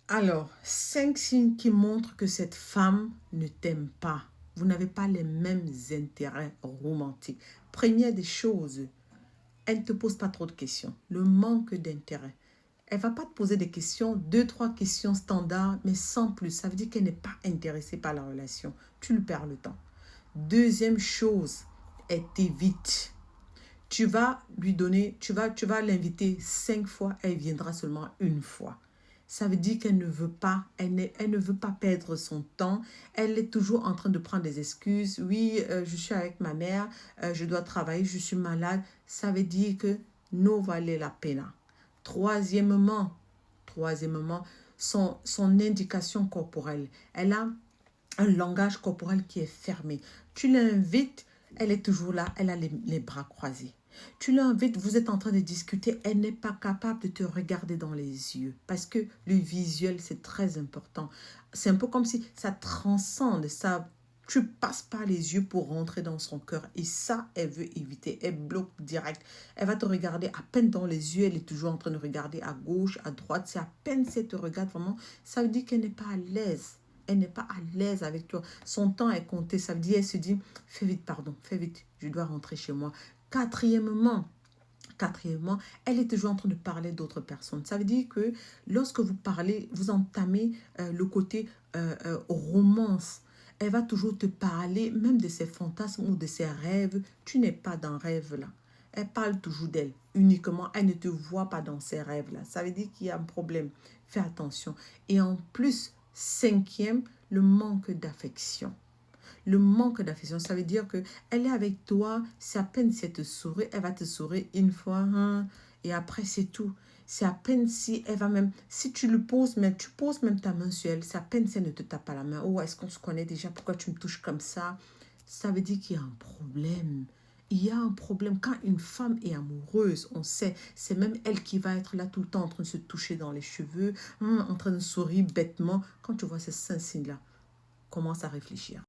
Alors, 5 signes qui montrent que cette femme ne t'aime pas. Vous n'avez pas les mêmes intérêts romantiques. Première des choses, elle ne te pose pas trop de questions. Le manque d'intérêt. Elle ne va pas te poser des questions, deux, trois questions standards, mais sans plus. Ça veut dire qu'elle n'est pas intéressée par la relation. Tu lui perds le temps. Deuxième chose, elle t'évite. Tu vas lui donner, tu vas l'inviter 5 fois, elle viendra seulement une fois. Ça veut dire qu'elle ne veut pas, elle ne veut pas perdre son temps. Elle est toujours en train de prendre des excuses. Oui, je suis avec ma mère, je dois travailler, je suis malade. Ça veut dire que no vale la pena. Troisièmement, troisièmement, son indication corporelle. Elle a un langage corporel qui est fermé. Tu l'invites, elle est toujours là, elle a les bras croisés. Tu l'invites, vous êtes en train de discuter, elle n'est pas capable de te regarder dans les yeux parce que le visuel, c'est très important. C'est un peu comme si ça transcende, ça, tu passes par les yeux pour rentrer dans son cœur et ça, elle veut éviter, elle bloque direct. Elle va te regarder à peine dans les yeux, elle est toujours en train de regarder à gauche, à droite, c'est à peine si elle te regarde vraiment, ça veut dire qu'elle n'est pas à l'aise. Elle n'est pas à l'aise avec toi. Son temps est compté. Ça veut dire, elle se dit, fais vite, pardon, fais vite, je dois rentrer chez moi. Quatrièmement, quatrièmement, elle est toujours en train de parler d'autres personnes. Ça veut dire que lorsque vous parlez, vous entamez le côté romance. Elle va toujours te parler, même de ses fantasmes ou de ses rêves. Tu n'es pas dans rêve là. Elle parle toujours d'elle uniquement. Elle ne te voit pas dans ses rêves là. Ça veut dire qu'il y a un problème. Fais attention. Et en plus, cinquième, le manque d'affection. Le manque d'affection, ça veut dire que elle est avec toi, c'est à peine si elle te sourit, elle va te sourire une fois, hein, et après c'est tout. C'est à peine si elle va même, si tu lui poses, même, tu poses même ta main sur elle, c'est à peine si elle ne te tape pas la main. Oh, est-ce qu'on se connaît déjà? Pourquoi tu me touches comme ça? Ça veut dire qu'il y a un problème. Il y a un problème. Quand une femme est amoureuse, on sait, c'est même elle qui va être là tout le temps en train de se toucher dans les cheveux, hein, en train de sourire bêtement. Quand tu vois ces cinq signes-là, commence à réfléchir.